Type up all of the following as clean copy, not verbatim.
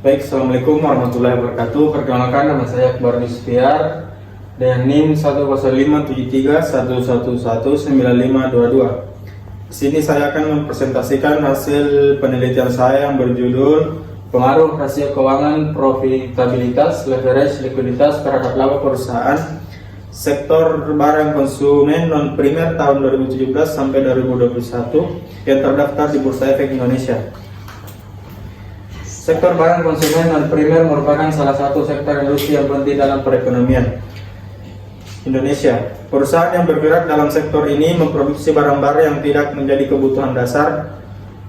Baik, Assalamualaikum warahmatullahi wabarakatuh. Perkenalkan, nama saya Akbar Nisfiar dengan NIM 1057311119522. Di sini saya akan mempresentasikan hasil penelitian saya yang berjudul pengaruh rasio keuangan, profitabilitas, leverage, likuiditas terhadap laba perusahaan sektor barang konsumen non primer tahun 2017 sampai 2021 yang terdaftar di Bursa Efek Indonesia. Sektor barang konsumen non primer merupakan salah satu sektor industri yang penting dalam perekonomian Indonesia. Perusahaan yang bergerak dalam sektor ini memproduksi barang-barang yang tidak menjadi kebutuhan dasar,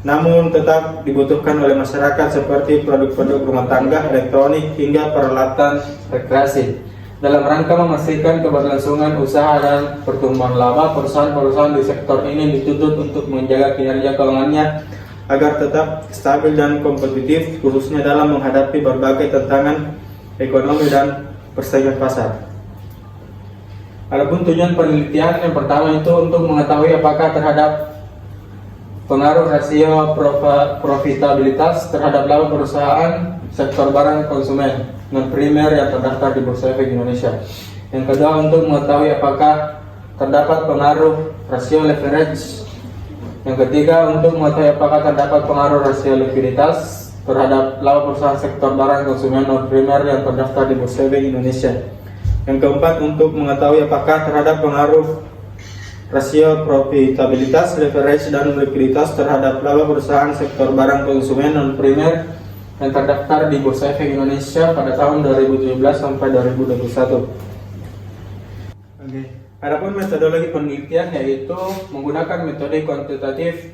namun tetap dibutuhkan oleh masyarakat seperti produk-produk rumah tangga, elektronik, hingga peralatan rekreasi. Dalam rangka memastikan keberlangsungan usaha dan pertumbuhan laba, perusahaan-perusahaan di sektor ini dituntut untuk menjaga kinerja keuangannya agar tetap stabil dan kompetitif, khususnya dalam menghadapi berbagai tantangan ekonomi dan persaingan pasar. Adapun tujuan penelitian yang pertama itu untuk mengetahui apakah terhadap pengaruh rasio profitabilitas terhadap laba perusahaan sektor barang konsumen non primer yang terdaftar di Bursa Efek Indonesia. Yang kedua, untuk mengetahui apakah terdapat pengaruh rasio leverage. Yang ketiga, untuk mengetahui apakah terdapat pengaruh rasio likuiditas terhadap laba perusahaan sektor barang konsumen non primer yang terdaftar di Bursa Efek Indonesia. Yang keempat, untuk mengetahui apakah terhadap pengaruh rasio profitabilitas, leverage, dan likuiditas terhadap laba perusahaan sektor barang konsumen non primer yang terdaftar di Bursa Efek Indonesia pada tahun 2017 sampai 2021. Adapun metodologi penelitian yaitu menggunakan metode kuantitatif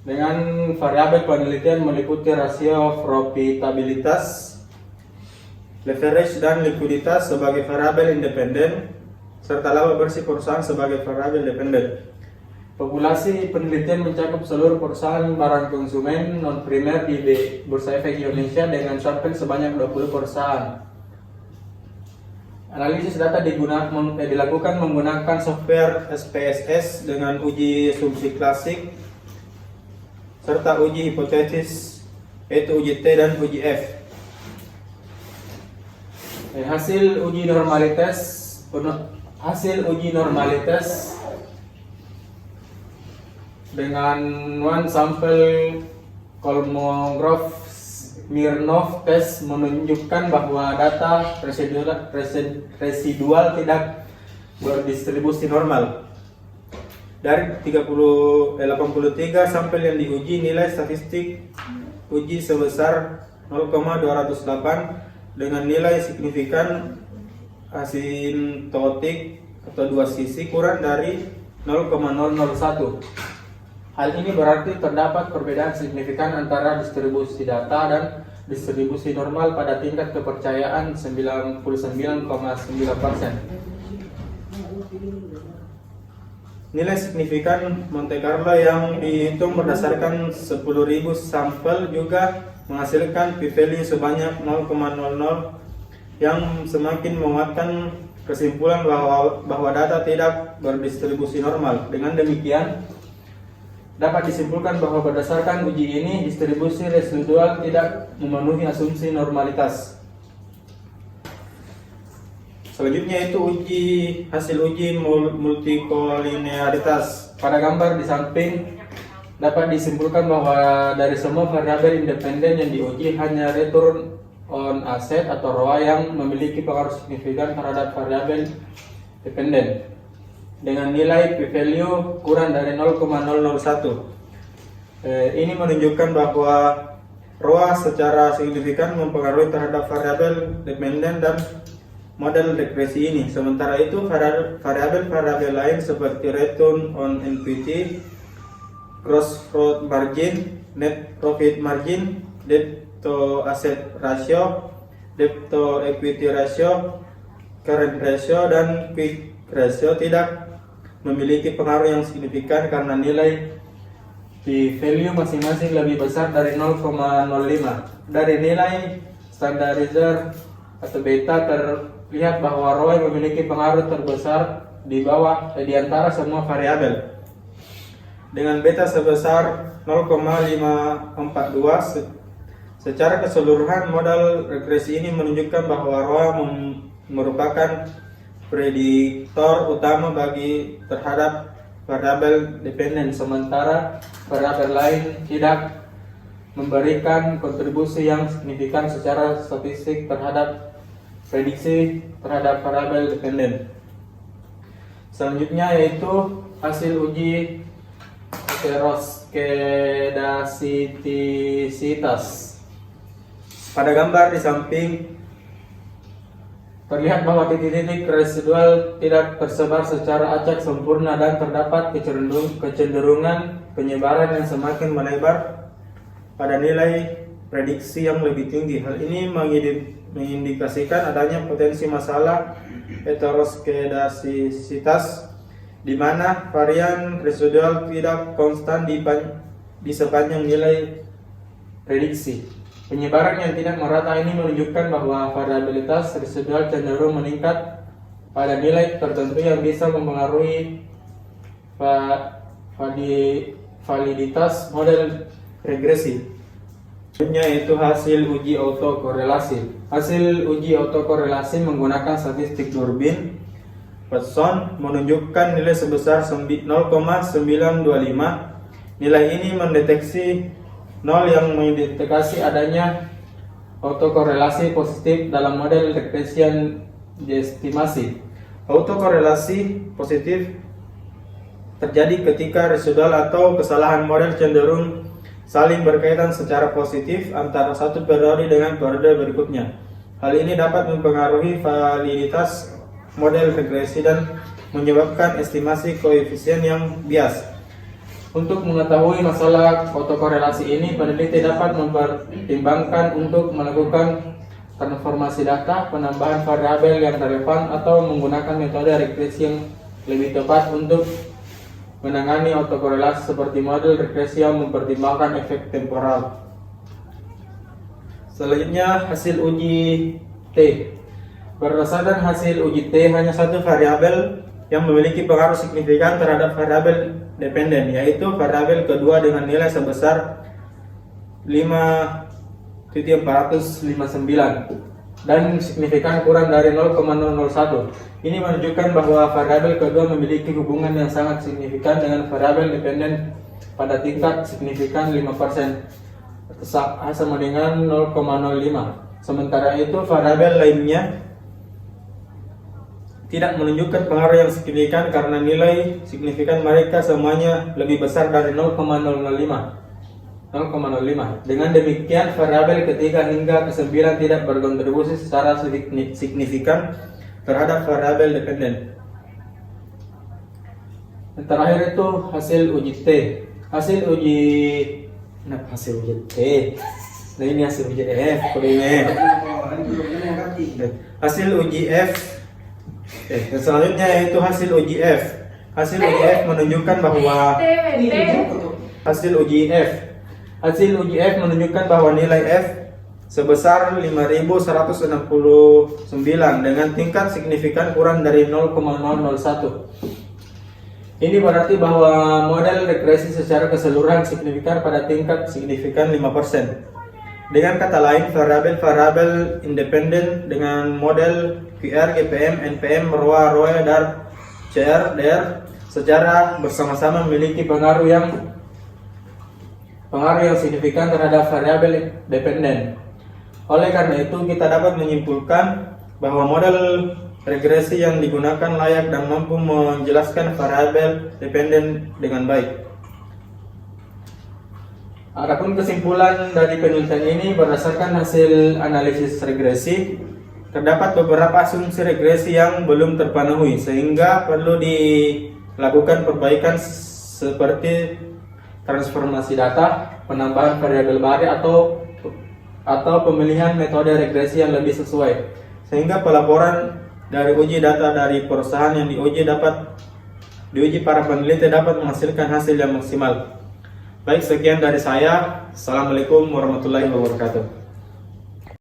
dengan variabel penelitian meliputi rasio profitabilitas, leverage, dan likuiditas sebagai variabel independen serta laba bersih perusahaan sebagai variabel dependen. Populasi penelitian mencakup seluruh perusahaan barang konsumen non primer di Bursa Efek Indonesia dengan sampel sebanyak 20 perusahaan. Analisis data dilakukan menggunakan software SPSS dengan uji asumsi klasik serta uji hipotesis yaitu uji T dan uji F. Hasil uji normalitas dengan one sample Kolmogorov Smirnov test menunjukkan bahwa data residual tidak berdistribusi normal. Dari 83 sampel yang diuji, nilai statistik uji sebesar 0,208 dengan nilai signifikan asintotik atau dua sisi kurang dari 0,001. Hal ini berarti terdapat perbedaan signifikan antara distribusi data dan distribusi normal pada tingkat kepercayaan 99,9%. Nilai signifikan Monte Carlo yang dihitung berdasarkan 10.000 sampel juga menghasilkan p-value sebanyak 0,00 yang semakin menguatkan kesimpulan bahwa data tidak berdistribusi normal. Dengan demikian, dapat disimpulkan bahwa berdasarkan uji ini, distribusi residual tidak memenuhi asumsi normalitas. Selanjutnya itu hasil uji multikolinearitas. Pada gambar di samping dapat disimpulkan bahwa dari semua variabel independen yang diuji, hanya return on asset atau ROA yang memiliki pengaruh signifikan terhadap variabel dependen dengan nilai p-value kurang dari 0,001. Ini menunjukkan bahwa ROA secara signifikan mempengaruhi terhadap variabel dependen dan model regresi ini. Sementara itu variabel-variabel lain seperti return on equity, gross profit margin, net profit margin, debt to asset ratio, debt to equity ratio, current ratio, dan quick ratio tidak memiliki pengaruh yang signifikan karena nilai p-value masing-masing lebih besar dari 0,05. Dari nilai standarizer atau beta terlihat bahwa ROE memiliki pengaruh terbesar di antara semua variabel. Dengan beta sebesar 0,542 Secara keseluruhan, model regresi ini menunjukkan bahwa ROA merupakan prediktor utama bagi terhadap variabel dependen, sementara variabel lain tidak memberikan kontribusi yang signifikan secara statistik terhadap prediksi terhadap variabel dependen. Selanjutnya yaitu hasil uji heteroskedasitisitas. Pada gambar di samping terlihat bahwa titik-titik residual tidak tersebar secara acak sempurna dan terdapat kecenderungan penyebaran yang semakin melebar pada nilai prediksi yang lebih tinggi. Hal ini mengindikasikan adanya potensi masalah heteroskedasisitas di mana varian residual tidak konstan di sepanjang nilai prediksi. Penyebaran yang tidak merata ini menunjukkan bahwa variabilitas residual cenderung meningkat pada nilai tertentu yang bisa mempengaruhi validitas model regresi. Selanjutnya yaitu hasil uji autokorelasi. Hasil uji autokorelasi menggunakan statistik Durbin Watson menunjukkan nilai sebesar 0,925. Nilai ini mendeteksi 0 yang mengindikasi adanya autokorelasi positif dalam model regresian diestimasi. Autokorelasi positif terjadi ketika residual atau kesalahan model cenderung saling berkaitan secara positif antara satu periode dengan periode berikutnya. Hal ini dapat mempengaruhi validitas model regresi dan menyebabkan estimasi koefisien yang bias. Untuk mengetahui masalah autokorelasi ini, peneliti dapat mempertimbangkan untuk melakukan transformasi data, penambahan variabel yang relevan, atau menggunakan metode regresi yang lebih tepat untuk menangani autokorelasi seperti model regresi yang mempertimbangkan efek temporal. Selanjutnya hasil uji T. Berdasarkan hasil uji T, hanya satu variabel yang memiliki pengaruh signifikan terhadap variabel dependen, yaitu variabel kedua dengan nilai sebesar 5.459 dan signifikan kurang dari 0,001. Ini menunjukkan bahwa variabel kedua memiliki hubungan yang sangat signifikan dengan variabel dependen pada tingkat signifikan 5%, sama dengan 0,05. Sementara itu variabel lainnya tidak menunjukkan pengaruh yang signifikan karena nilai signifikan mereka semuanya lebih besar dari 0,05. Dengan demikian, variabel ketiga hingga ke-9 tidak berkontribusi secara signifikan terhadap variabel dependen. Yang terakhir itu hasil uji T. Hasil uji T. Nah, ini hasil uji F. Hasil uji F. Selanjutnya yaitu hasil uji F. Hasil uji F menunjukkan bahwa hasil uji F menunjukkan bahwa nilai F sebesar 5.169 dengan tingkat signifikan kurang dari 0,001. Ini berarti bahwa model regresi secara keseluruhan signifikan pada tingkat signifikan 5%. Dengan kata lain, variabel independen dengan model QR, GPM, NPM, ROA, ROE, dan CR, DR secara bersama-sama memiliki pengaruh yang signifikan terhadap variabel dependen. Oleh karena itu, kita dapat menyimpulkan bahwa model regresi yang digunakan layak dan mampu menjelaskan variabel dependen dengan baik. Adapun kesimpulan dari penelitian ini berdasarkan hasil analisis regresi, terdapat beberapa asumsi regresi yang belum terpenuhi sehingga perlu dilakukan perbaikan seperti transformasi data, penambahan variabel baru atau pemilihan metode regresi yang lebih sesuai, sehingga pelaporan dari uji data dari perusahaan yang diuji para peneliti dapat menghasilkan hasil yang maksimal. Baik, sekian dari saya. Assalamualaikum warahmatullahi wabarakatuh.